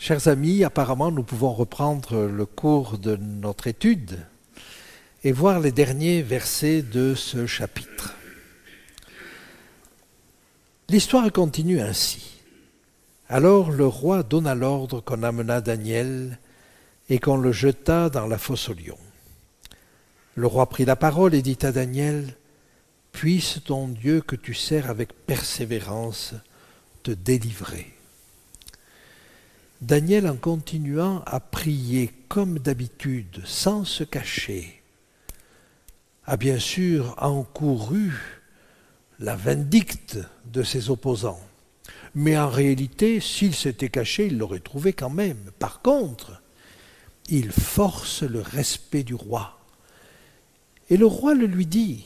Chers amis, apparemment nous pouvons reprendre le cours de notre étude et voir les derniers versets de ce chapitre. L'histoire continue ainsi. Alors le roi donna l'ordre qu'on amena Daniel et qu'on le jeta dans la fosse aux lions. Le roi prit la parole et dit à Daniel, « Puisse ton Dieu que tu sers avec persévérance te délivrer. » Daniel, en continuant à prier comme d'habitude, sans se cacher, a bien sûr encouru la vindicte de ses opposants. Mais en réalité, s'il s'était caché, il l'aurait trouvé quand même. Par contre, il force le respect du roi. Et le roi le lui dit.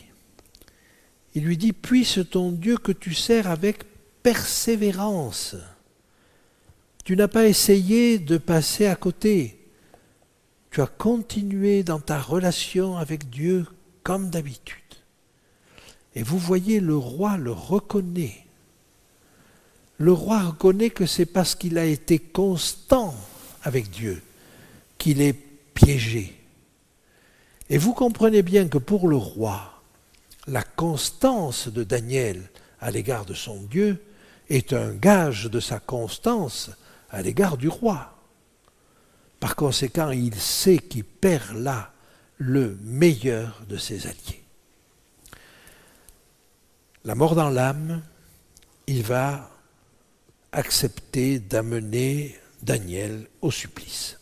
Il lui dit, « Puisse ton Dieu que tu sers avec persévérance. » Tu n'as pas essayé de passer à côté. Tu as continué dans ta relation avec Dieu comme d'habitude. Et vous voyez, le roi le reconnaît. Le roi reconnaît que c'est parce qu'il a été constant avec Dieu qu'il est piégé. Et vous comprenez bien que pour le roi, la constance de Daniel à l'égard de son Dieu est un gage de sa constance à l'égard du roi. Par conséquent, il sait qu'il perd là le meilleur de ses alliés. La mort dans l'âme, il va accepter d'amener Daniel au supplice.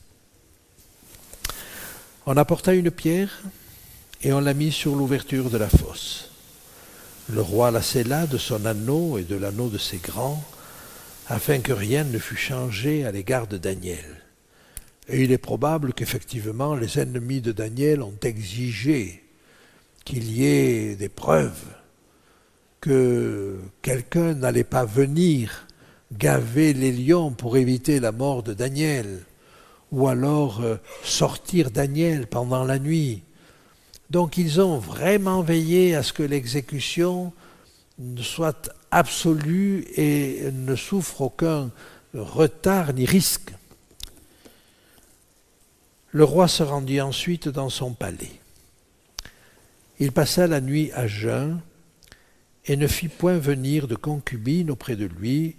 On apporta une pierre et on l'a mise sur l'ouverture de la fosse. Le roi la scella de son anneau et de l'anneau de ses grands, afin que rien ne fût changé à l'égard de Daniel. Et il est probable qu'effectivement les ennemis de Daniel ont exigé qu'il y ait des preuves que quelqu'un n'allait pas venir gaver les lions pour éviter la mort de Daniel, ou alors sortir Daniel pendant la nuit. Donc ils ont vraiment veillé à ce que l'exécution soit absolue et ne souffre aucun retard ni risque. Le roi se rendit ensuite dans son palais. Il passa la nuit à jeun et ne fit point venir de concubine auprès de lui,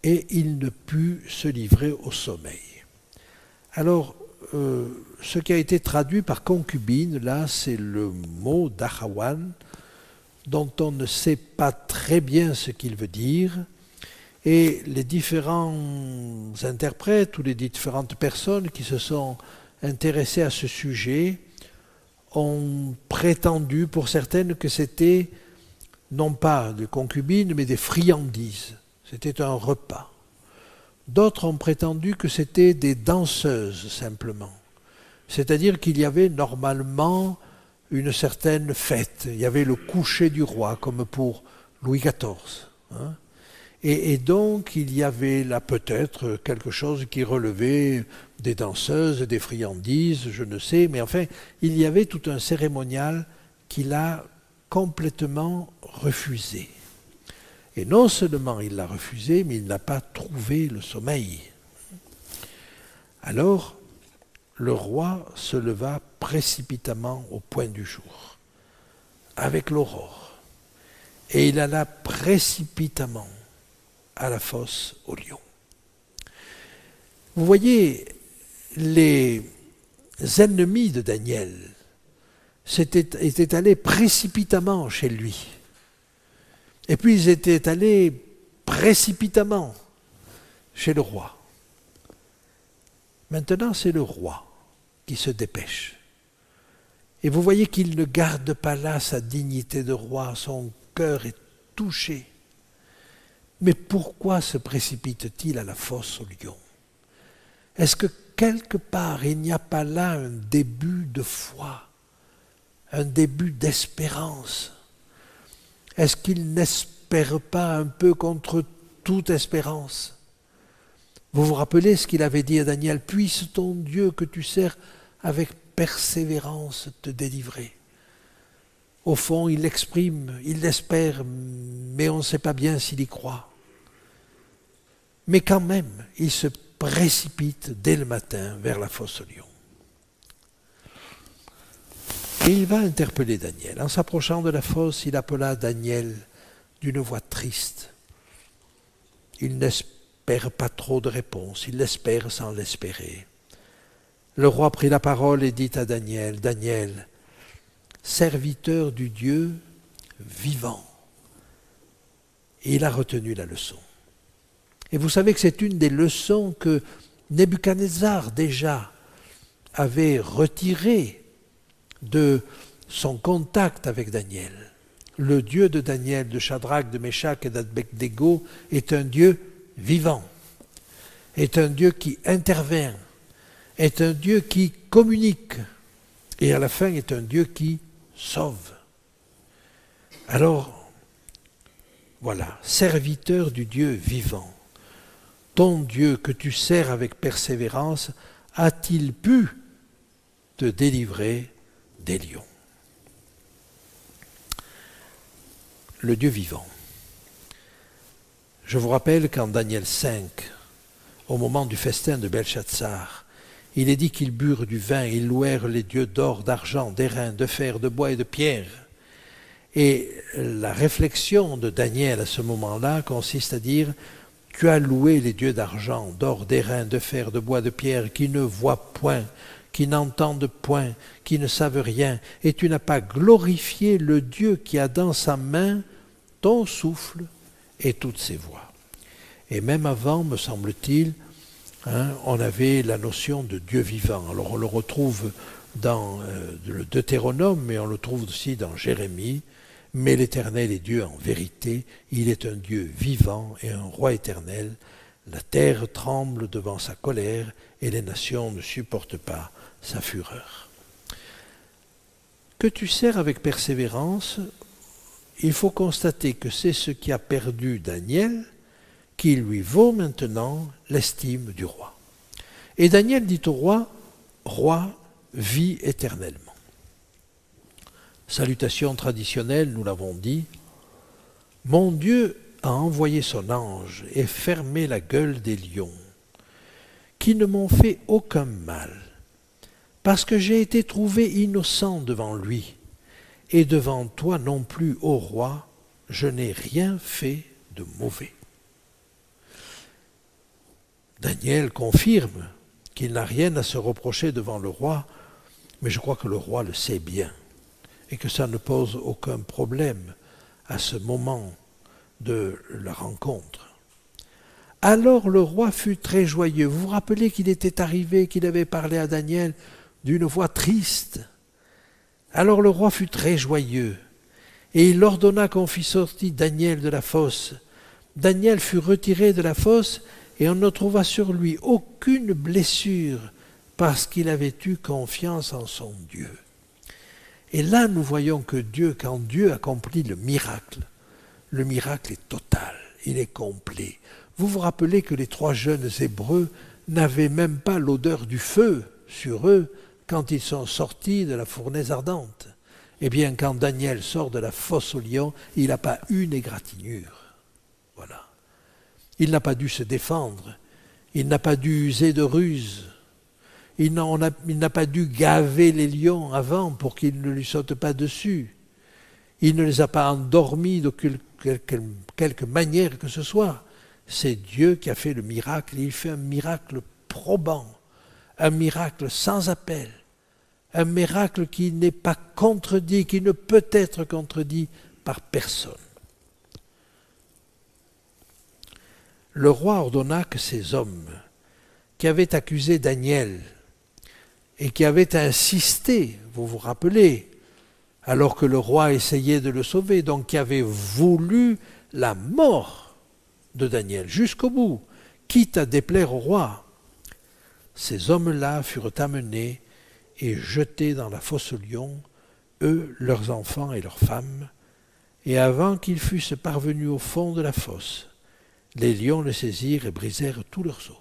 et il ne put se livrer au sommeil. Alors, ce qui a été traduit par concubine, là, c'est le mot d'Achawan, dont on ne sait pas très bien ce qu'il veut dire, et les différents interprètes ou les différentes personnes qui se sont intéressées à ce sujet ont prétendu pour certaines que c'était non pas des concubines mais des friandises, c'était un repas. D'autres ont prétendu que c'était des danseuses simplement, c'est-à-dire qu'il y avait normalement une certaine fête. Il y avait le coucher du roi, comme pour Louis XIV. Hein. Et donc, il y avait là peut-être quelque chose qui relevait des danseuses, des friandises, je ne sais, mais enfin, il y avait tout un cérémonial qu'il a complètement refusé. Et non seulement il l'a refusé, mais il n'a pas trouvé le sommeil. Alors, le roi se leva précipitamment au point du jour, avec l'aurore, et il alla précipitamment à la fosse aux lions. Vous voyez, les ennemis de Daniel étaient allés précipitamment chez lui, et puis ils étaient allés précipitamment chez le roi. Maintenant, c'est le roi qui se dépêche. Et vous voyez qu'il ne garde pas là sa dignité de roi, son cœur est touché. Mais pourquoi se précipite-t-il à la fosse aux lions? Est-ce que quelque part il n'y a pas là un début de foi, un début d'espérance? Est-ce qu'il n'espère pas un peu contre toute espérance? Vous vous rappelez ce qu'il avait dit à Daniel, « Puisse ton Dieu que tu sers avec persévérance te délivrer. » Au fond, il l'exprime, il l'espère, mais on ne sait pas bien s'il y croit. Mais quand même, il se précipite dès le matin vers la fosse aux lions. Et il va interpeller Daniel. En s'approchant de la fosse, il appela Daniel d'une voix triste. Il n'espère pas trop de réponse, il l'espère sans l'espérer. Le roi prit la parole et dit à Daniel, « Daniel, serviteur du Dieu vivant. » Et il a retenu la leçon. Et vous savez que c'est une des leçons que Nebuchadnezzar déjà avait retirées de son contact avec Daniel. Le Dieu de Daniel, de Shadrach, de Meshach et d'Abednego est un Dieu vivant, est un Dieu qui intervient, est un Dieu qui communique et à la fin est un Dieu qui sauve. Alors, voilà, serviteur du Dieu vivant, ton Dieu que tu sers avec persévérance, a-t-il pu te délivrer des lions? Le Dieu vivant. Je vous rappelle qu'en Daniel 5, au moment du festin de Belshazzar, il est dit qu'ils burent du vin, ils louèrent les dieux d'or, d'argent, d'airain, de fer, de bois et de pierre. Et la réflexion de Daniel à ce moment-là consiste à dire « Tu as loué les dieux d'argent, d'or, d'airain, de fer, de bois, de pierre, qui ne voient point, qui n'entendent point, qui ne savent rien, et tu n'as pas glorifié le Dieu qui a dans sa main ton souffle et toutes ses voix. » Et même avant, me semble-t-il, on avait la notion de Dieu vivant. Alors on le retrouve dans le Deutéronome, mais on le trouve aussi dans Jérémie. Mais l'Éternel est Dieu en vérité, il est un Dieu vivant et un roi éternel. La terre tremble devant sa colère et les nations ne supportent pas sa fureur. Que tu sers avec persévérance, il faut constater que c'est ce qui a perdu Daniel qui lui vaut maintenant l'estime du roi. Et Daniel dit au roi, « Roi, vis éternellement. » Salutation traditionnelle, nous l'avons dit, « Mon Dieu a envoyé son ange et fermé la gueule des lions, qui ne m'ont fait aucun mal, parce que j'ai été trouvé innocent devant lui, et devant toi non plus, ô roi, je n'ai rien fait de mauvais. » Daniel confirme qu'il n'a rien à se reprocher devant le roi, mais je crois que le roi le sait bien, et que ça ne pose aucun problème à ce moment de la rencontre. Alors le roi fut très joyeux. Vous vous rappelez qu'il était arrivé, qu'il avait parlé à Daniel d'une voix triste. Alors le roi fut très joyeux, et il ordonna qu'on fît sortir Daniel de la fosse. Daniel fut retiré de la fosse, et on ne trouva sur lui aucune blessure, parce qu'il avait eu confiance en son Dieu. Et là, nous voyons que Dieu, quand Dieu accomplit le miracle est total, il est complet. Vous vous rappelez que les 3 jeunes Hébreux n'avaient même pas l'odeur du feu sur eux quand ils sont sortis de la fournaise ardente. Eh bien, quand Daniel sort de la fosse aux lions, il n'a pas une égratignure. Voilà. Il n'a pas dû se défendre, il n'a pas dû user de ruse. Il n'a pas dû gaver les lions avant pour qu'ils ne lui sautent pas dessus. Il ne les a pas endormis de quelque manière que ce soit. C'est Dieu qui a fait le miracle, et il fait un miracle probant, un miracle sans appel, un miracle qui n'est pas contredit, qui ne peut être contredit par personne. Le roi ordonna que ces hommes qui avaient accusé Daniel et qui avait insisté, vous vous rappelez, alors que le roi essayait de le sauver, donc qui avait voulu la mort de Daniel jusqu'au bout, quitte à déplaire au roi. Ces hommes-là furent amenés et jetés dans la fosse aux lions, eux, leurs enfants et leurs femmes, et avant qu'ils fussent parvenus au fond de la fosse, les lions le saisirent et brisèrent tous leurs os.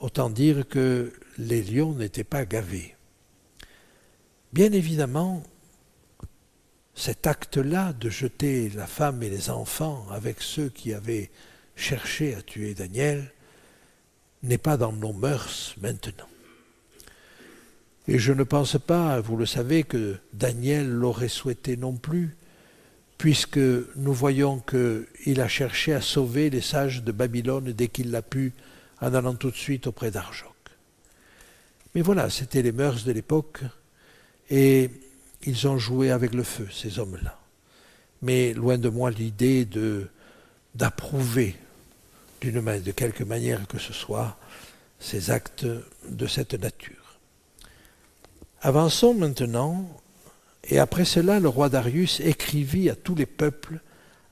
Autant dire que les lions n'étaient pas gavés. Bien évidemment, cet acte-là de jeter la femme et les enfants avec ceux qui avaient cherché à tuer Daniel n'est pas dans nos mœurs maintenant. Et je ne pense pas, vous le savez, que Daniel l'aurait souhaité non plus, puisque nous voyons qu'il a cherché à sauver les sages de Babylone dès qu'il l'a pu, en allant tout de suite auprès d'Arjoc. Mais voilà, c'était les mœurs de l'époque, et ils ont joué avec le feu, ces hommes-là. Mais loin de moi l'idée d'approuver de quelque manière que ce soit ces actes de cette nature. Avançons maintenant, et après cela le roi Darius écrivit à tous les peuples,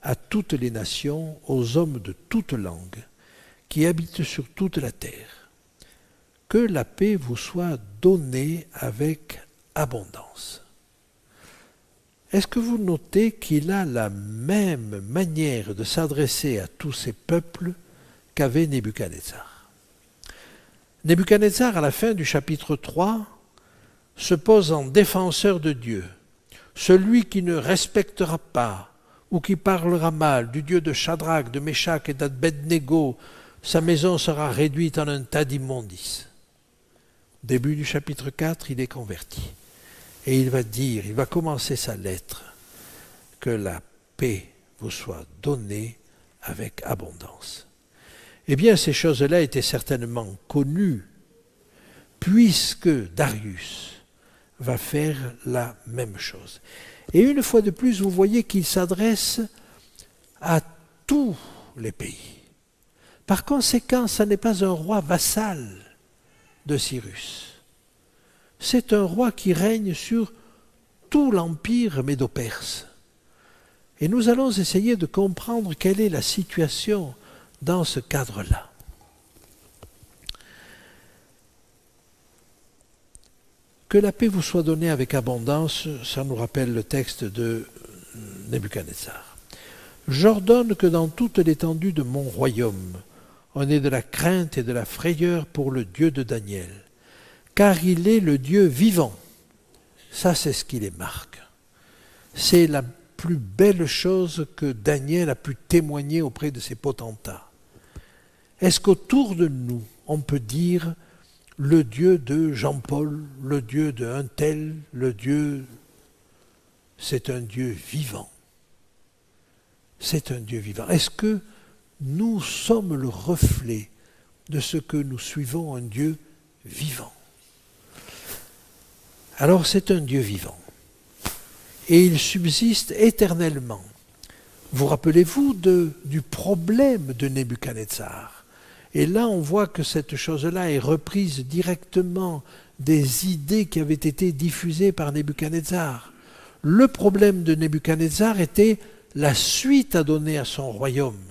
à toutes les nations, aux hommes de toute langue, qui habitent sur toute la terre, que la paix vous soit donnée avec abondance. Est-ce que vous notez qu'il a la même manière de s'adresser à tous ces peuples qu'avait Nebuchadnezzar? Nebuchadnezzar, à la fin du chapitre 3, se pose en défenseur de Dieu. Celui qui ne respectera pas ou qui parlera mal du Dieu de Shadrach, de Meshach et d'Abednego, sa maison sera réduite en un tas d'immondices. Début du chapitre 4, il est converti. Et il va commencer sa lettre, que la paix vous soit donnée avec abondance. Eh bien, ces choses-là étaient certainement connues, puisque Darius va faire la même chose. Et une fois de plus, vous voyez qu'il s'adresse à tous les pays. Par conséquent, ce n'est pas un roi vassal de Cyrus. C'est un roi qui règne sur tout l'empire médo-perse. Et nous allons essayer de comprendre quelle est la situation dans ce cadre-là. Que la paix vous soit donnée avec abondance, ça nous rappelle le texte de Nebuchadnezzar. J'ordonne que dans toute l'étendue de mon royaume, on ait de la crainte et de la frayeur pour le Dieu de Daniel, car il est le Dieu vivant. Ça, c'est ce qui les marque. C'est la plus belle chose que Daniel a pu témoigner auprès de ses potentats. Est-ce qu'autour de nous, on peut dire le Dieu de Jean-Paul, le Dieu d'un tel, le Dieu, c'est un Dieu vivant. C'est un Dieu vivant. Est-ce que nous sommes le reflet de ce que nous suivons, un Dieu vivant? Alors c'est un Dieu vivant. Et il subsiste éternellement. Vous rappelez-vous du problème de Nebuchadnezzar? Et là, on voit que cette chose-là est reprise directement des idées qui avaient été diffusées par Nebuchadnezzar. Le problème de Nebuchadnezzar était la suite à donner à son royaume.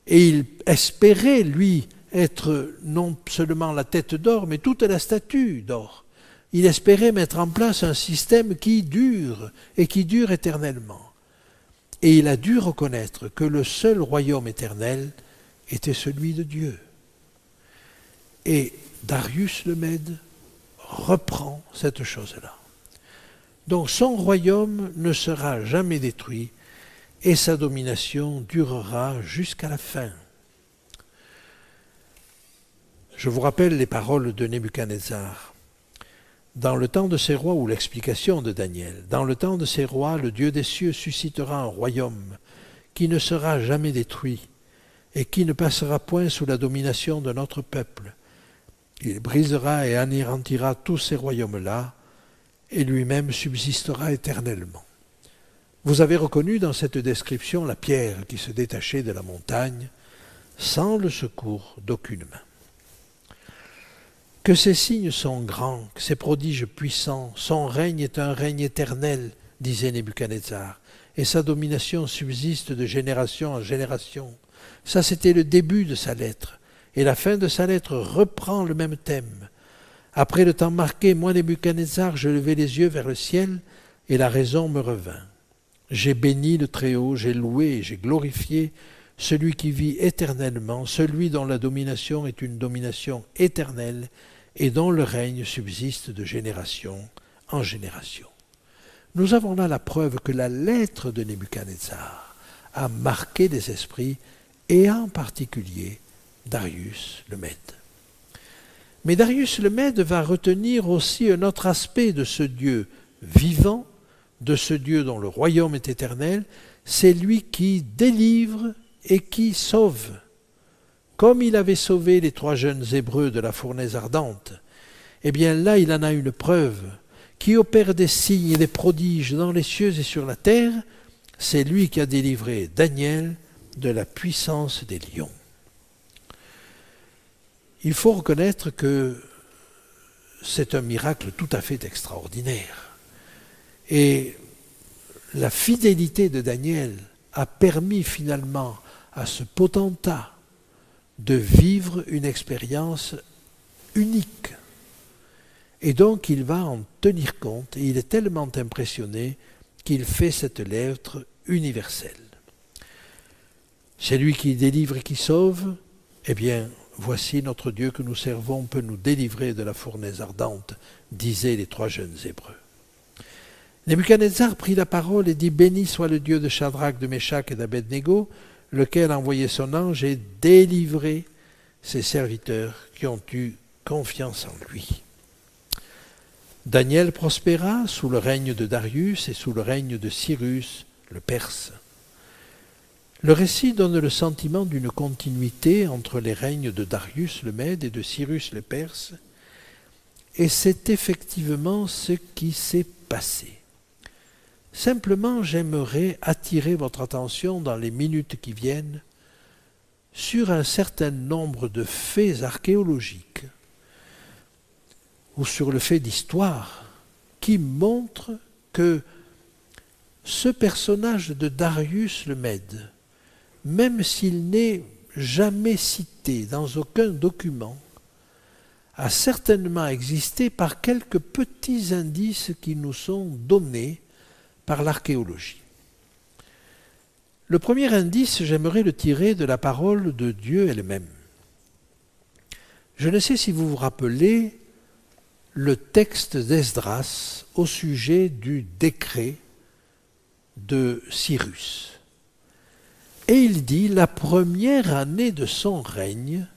Et il espérait, lui, être non seulement la tête d'or, mais toute la statue d'or. Il espérait mettre en place un système qui dure, et qui dure éternellement. Et il a dû reconnaître que le seul royaume éternel était celui de Dieu. Et Darius le Mède reprend cette chose-là. Donc son royaume ne sera jamais détruit et sa domination durera jusqu'à la fin. Je vous rappelle les paroles de Nebuchadnezzar. Dans le temps de ces rois, ou l'explication de Daniel, dans le temps de ces rois, le Dieu des cieux suscitera un royaume qui ne sera jamais détruit et qui ne passera point sous la domination de notre peuple. Il brisera et anéantira tous ces royaumes-là, et lui-même subsistera éternellement. Vous avez reconnu dans cette description la pierre qui se détachait de la montagne, sans le secours d'aucune main. Que ces signes sont grands, que ces prodiges puissants, son règne est un règne éternel, disait Nebuchadnezzar, et sa domination subsiste de génération en génération. Ça, c'était le début de sa lettre. Et la fin de sa lettre reprend le même thème. Après le temps marqué, moi, Nebuchadnezzar, je levai les yeux vers le ciel, et la raison me revint. J'ai béni le Très-Haut, j'ai loué et j'ai glorifié celui qui vit éternellement, celui dont la domination est une domination éternelle et dont le règne subsiste de génération en génération. Nous avons là la preuve que la lettre de Nebuchadnezzar a marqué les esprits, et en particulier Darius le Mède. Mais Darius le Mède va retenir aussi un autre aspect de ce Dieu vivant, de ce Dieu dont le royaume est éternel, c'est lui qui délivre et qui sauve. Comme il avait sauvé les 3 jeunes Hébreux de la fournaise ardente, eh bien là il en a une preuve, qui opère des signes et des prodiges dans les cieux et sur la terre, c'est lui qui a délivré Daniel de la puissance des lions. Il faut reconnaître que c'est un miracle tout à fait extraordinaire. Et la fidélité de Daniel a permis finalement à ce potentat de vivre une expérience unique. Et donc il va en tenir compte, et il est tellement impressionné qu'il fait cette lettre universelle. C'est lui qui délivre et qui sauve, eh bien, voici notre Dieu que nous servons peut nous délivrer de la fournaise ardente, disaient les 3 jeunes Hébreux. Nebuchadnezzar prit la parole et dit « Béni soit le Dieu de Shadrach, de Meshach et d'Abednego, lequel a envoyé son ange et délivré ses serviteurs qui ont eu confiance en lui. » Daniel prospéra sous le règne de Darius et sous le règne de Cyrus, le Perse. Le récit donne le sentiment d'une continuité entre les règnes de Darius le Mède et de Cyrus le Perse, et c'est effectivement ce qui s'est passé. Simplement, j'aimerais attirer votre attention dans les minutes qui viennent sur un certain nombre de faits archéologiques ou sur le fait d'histoire qui montrent que ce personnage de Darius le Mède, même s'il n'est jamais cité dans aucun document, a certainement existé par quelques petits indices qui nous sont donnés par l'archéologie. Le premier indice, j'aimerais le tirer de la parole de Dieu elle-même. Je ne sais si vous vous rappelez le texte d'Esdras au sujet du décret de Cyrus. Et il dit, la première année de son règne,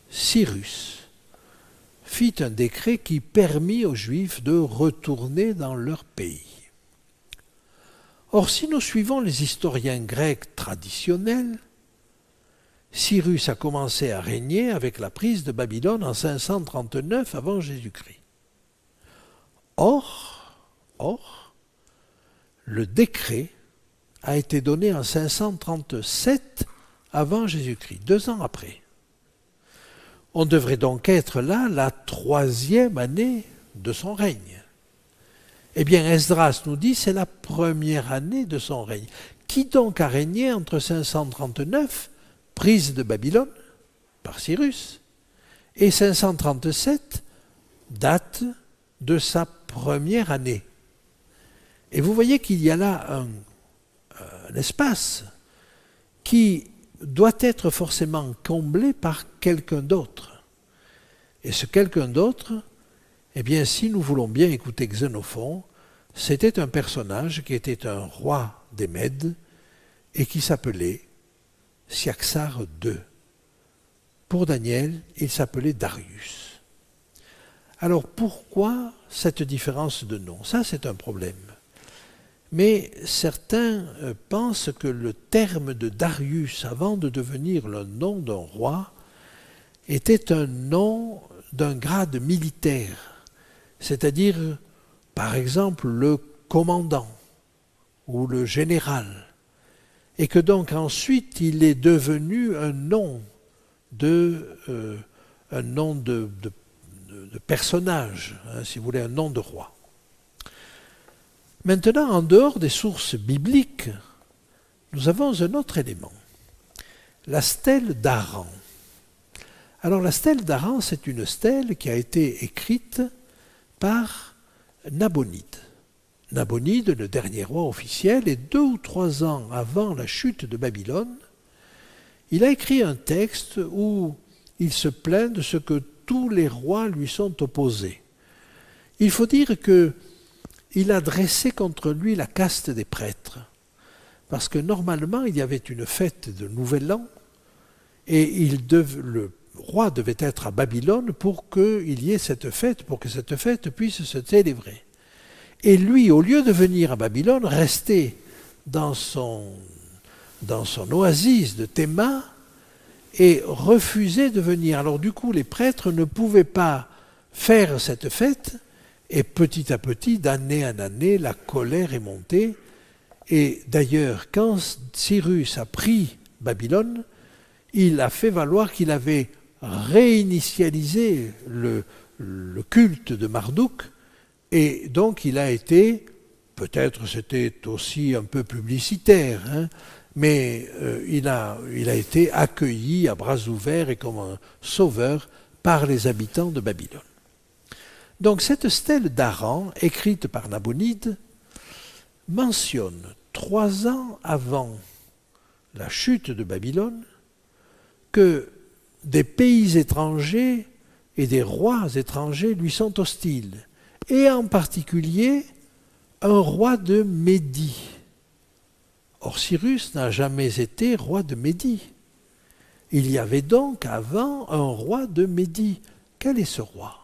Cyrus fit un décret qui permit aux Juifs de retourner dans leur pays. Or, si nous suivons les historiens grecs traditionnels, Cyrus a commencé à régner avec la prise de Babylone en 539 avant Jésus-Christ. Or, le décret a été donné en 537 avant Jésus-Christ, 2 ans après. On devrait donc être là la 3e année de son règne. Eh bien, Esdras nous dit c'est la première année de son règne. Qui donc a régné entre 539, prise de Babylone par Cyrus, et 537, date de sa première année. Et vous voyez qu'il y a là un espace qui doit être forcément comblé par quelqu'un d'autre. Et ce quelqu'un d'autre, eh bien, si nous voulons bien écouter Xénophon, c'était un personnage qui était un roi des Mèdes et qui s'appelait Siaxar II. Pour Daniel, il s'appelait Darius. Alors pourquoi cette différence de nom? Ça, c'est un problème. Mais certains pensent que le terme de Darius, avant de devenir le nom d'un roi, était un nom d'un grade militaire, c'est-à-dire, par exemple, le commandant ou le général, et que donc ensuite il est devenu un nom de personnage, si vous voulez, un nom de roi. Maintenant, en dehors des sources bibliques, nous avons un autre élément, la stèle d'Haran. Alors la stèle d'Haran, c'est une stèle qui a été écrite par Nabonide. Nabonide, le dernier roi officiel, et 2 ou 3 ans avant la chute de Babylone, il a écrit un texte où il se plaint de ce que tous les rois lui sont opposés. Il faut dire qu'il a dressé contre lui la caste des prêtres, parce que normalement il y avait une fête de Nouvel An, Et le roi devait être à Babylone pour qu'il y ait cette fête, pour que cette fête puisse se célébrer. Et lui, au lieu de venir à Babylone, restait dans son oasis de Théma et refusait de venir. Alors du coup, les prêtres ne pouvaient pas faire cette fête, et petit à petit, d'année en année, la colère est montée. Et d'ailleurs, quand Cyrus a pris Babylone, il a fait valoir qu'il avait réinitialisé le culte de Marduk, et donc il a été, peut-être c'était aussi un peu publicitaire, mais il a été accueilli à bras ouverts et comme un sauveur par les habitants de Babylone. Donc cette stèle d'Haran, écrite par Nabonide, mentionne 3 ans avant la chute de Babylone que des pays étrangers et des rois étrangers lui sont hostiles, et en particulier un roi de Médie. Or Cyrus n'a jamais été roi de Médie. Il y avait donc avant un roi de Médie. Quel est ce roi ?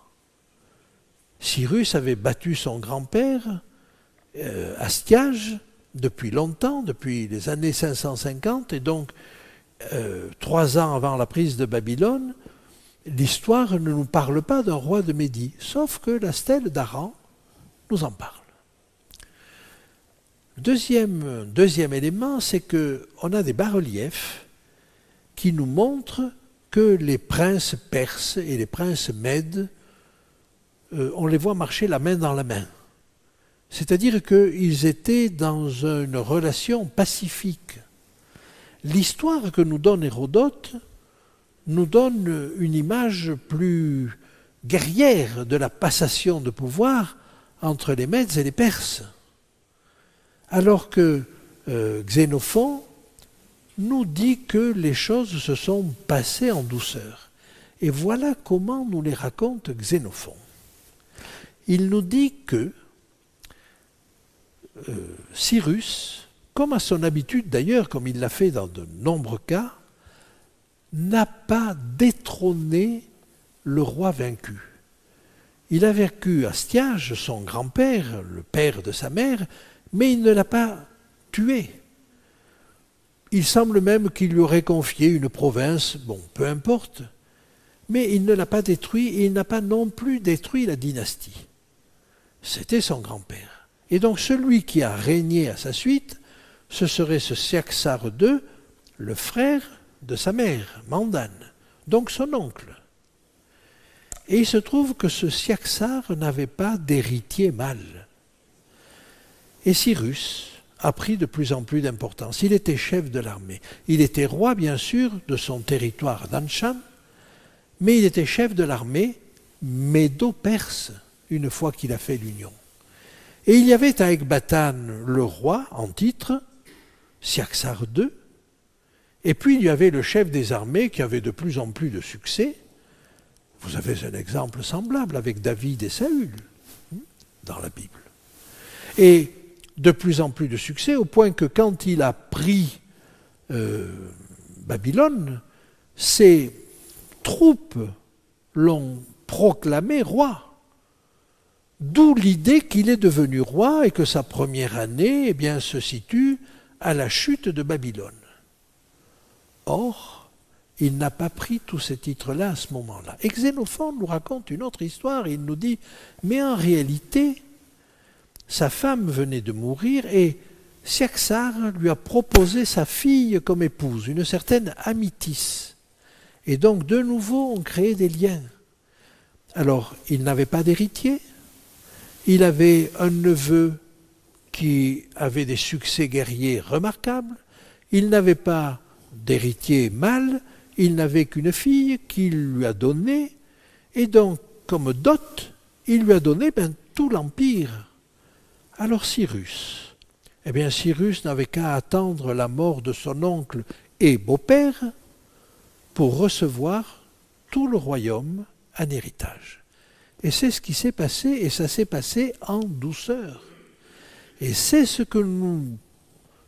Cyrus avait battu son grand-père, Astiage, depuis longtemps, depuis les années 550, et donc 3 ans avant la prise de Babylone, l'histoire ne nous parle pas d'un roi de Médie, sauf que la stèle d'Haran nous en parle. Deuxième élément, c'est qu'on a des bas-reliefs qui nous montrent que les princes perses et les princes mèdes, on les voit marcher la main dans la main. C'est-à-dire qu'ils étaient dans une relation pacifique. L'histoire que nous donne Hérodote nous donne une image plus guerrière de la passation de pouvoir entre les Mèdes et les Perses. Alors que Xénophon nous dit que les choses se sont passées en douceur. Et voilà comment nous les raconte Xénophon. Il nous dit que Cyrus, comme à son habitude d'ailleurs, comme il l'a fait dans de nombreux cas, n'a pas détrôné le roi vaincu. Il a vaincu Astiage, son grand-père, le père de sa mère, mais il ne l'a pas tué. Il semble même qu'il lui aurait confié une province, bon, peu importe, mais il ne l'a pas détruit et il n'a pas non plus détruit la dynastie. C'était son grand-père. Et donc celui qui a régné à sa suite, ce serait ce Siaxar II, le frère de sa mère, Mandane, donc son oncle. Et il se trouve que ce Siaxar n'avait pas d'héritier mâle. Et Cyrus a pris de plus en plus d'importance. Il était chef de l'armée. Il était roi, bien sûr, de son territoire d'Anshan, mais il était chef de l'armée médo-perse, une fois qu'il a fait l'union. Et il y avait à Ecbatane le roi en titre, Siaxar II, et puis il y avait le chef des armées qui avait de plus en plus de succès. Vous avez un exemple semblable avec David et Saül dans la Bible. Et de plus en plus de succès, au point que quand il a pris Babylone, ses troupes l'ont proclamé roi. D'où l'idée qu'il est devenu roi et que sa première année se situe à la chute de Babylone. Or, il n'a pas pris tous ces titres-là à ce moment-là. Et Xénophon nous raconte une autre histoire. Il nous dit, mais en réalité, sa femme venait de mourir et Siaxar lui a proposé sa fille comme épouse, une certaine Amytis. Et donc, de nouveau, on créait des liens. Alors, il n'avait pas d'héritier. Il avait un neveu qui avait des succès guerriers remarquables. Il n'avait pas d'héritier mâle. Il n'avait qu'une fille qu'il lui a donnée. Et donc, comme dot, il lui a donné tout l'empire. Alors Cyrus, Cyrus n'avait qu'à attendre la mort de son oncle et beau-père pour recevoir tout le royaume en héritage. Et c'est ce qui s'est passé, et ça s'est passé en douceur. Et c'est ce que nous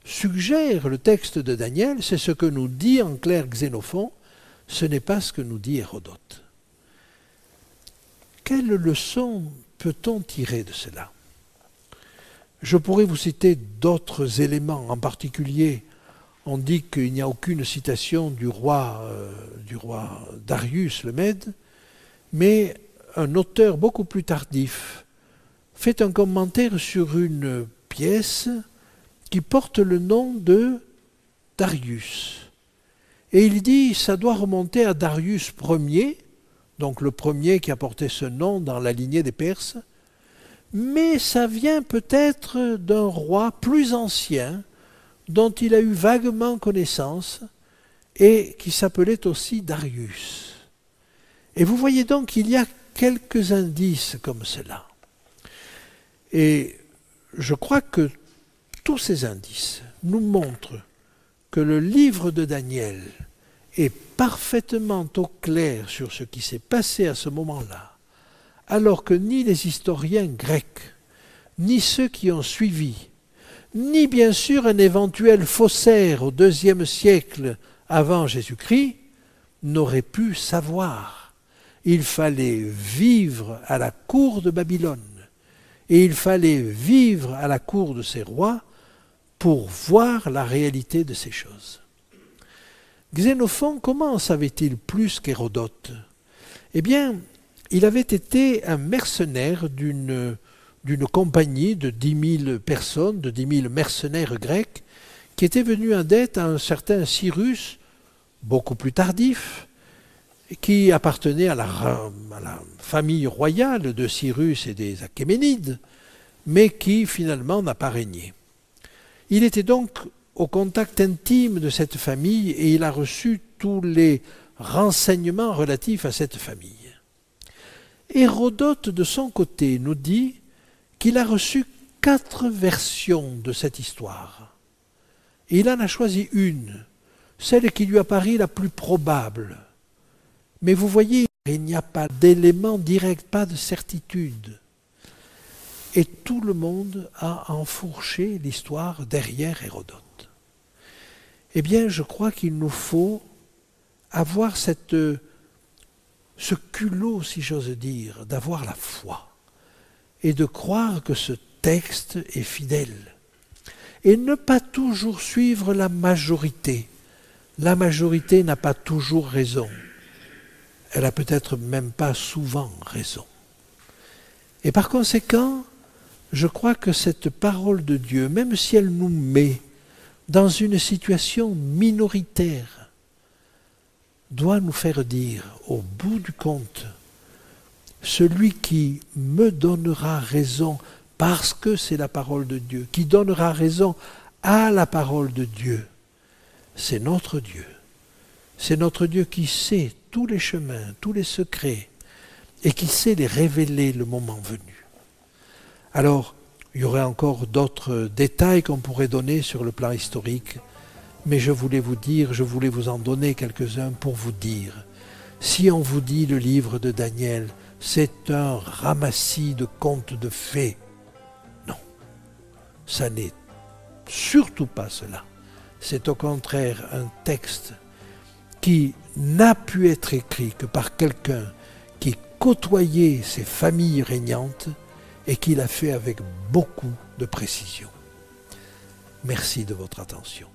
suggère le texte de Daniel, c'est ce que nous dit en clair Xénophon, Ce n'est pas ce que nous dit Hérodote. Quelle leçon peut-on tirer de cela? Je pourrais vous citer d'autres éléments. En particulier, on dit qu'il n'y a aucune citation du roi Darius le Mède, mais un auteur beaucoup plus tardif fait un commentaire sur une pièce qui porte le nom de Darius. Et il dit, ça doit remonter à Darius Ier, donc le premier qui a porté ce nom dans la lignée des Perses, mais ça vient peut-être d'un roi plus ancien, dont il a eu vaguement connaissance, et qui s'appelait aussi Darius. Et vous voyez donc qu'il y a quelques indices comme cela. Et je crois que tous ces indices nous montrent que le livre de Daniel est parfaitement au clair sur ce qui s'est passé à ce moment-là, alors que ni les historiens grecs, ni ceux qui ont suivi, ni bien sûr un éventuel faussaire au IIe siècle avant Jésus-Christ n'auraient pu savoir. Il fallait vivre à la cour de Babylone et il fallait vivre à la cour de ces rois pour voir la réalité de ces choses. Xénophon, comment savait-il plus qu'Hérodote? Eh bien, il avait été un mercenaire d'une compagnie de 10 000 personnes, de 10 000 mercenaires grecs, qui étaient venus en dette à un certain Cyrus, beaucoup plus tardif, qui appartenait à la famille royale de Cyrus et des Achéménides, mais qui finalement n'a pas régné. Il était donc au contact intime de cette famille et il a reçu tous les renseignements relatifs à cette famille. Hérodote, de son côté, nous dit qu'il a reçu 4 versions de cette histoire. Et il en a choisi une, celle qui lui apparaît la plus probable. Mais vous voyez, il n'y a pas d'élément direct, pas de certitude. Et tout le monde a enfourché l'histoire derrière Hérodote. Eh bien, je crois qu'il nous faut avoir ce culot, si j'ose dire, d'avoir la foi et de croire que ce texte est fidèle. Et ne pas toujours suivre la majorité. La majorité n'a pas toujours raison. Elle n'a peut-être même pas souvent raison. Et par conséquent, je crois que cette parole de Dieu, même si elle nous met dans une situation minoritaire, doit nous faire dire, au bout du compte, celui qui me donnera raison parce que c'est la parole de Dieu, qui donnera raison à la parole de Dieu, c'est notre Dieu. C'est notre Dieu qui sait tous les chemins, tous les secrets, et qui sait les révéler le moment venu. Alors, il y aurait encore d'autres détails qu'on pourrait donner sur le plan historique, mais je voulais vous en donner quelques-uns pour vous dire, si on vous dit le livre de Daniel, c'est un ramassis de contes de fées, non, ça n'est surtout pas cela. C'est au contraire un texte qui n'a pu être écrit que par quelqu'un qui côtoyait ces familles régnantes et qui l'a fait avec beaucoup de précision. Merci de votre attention.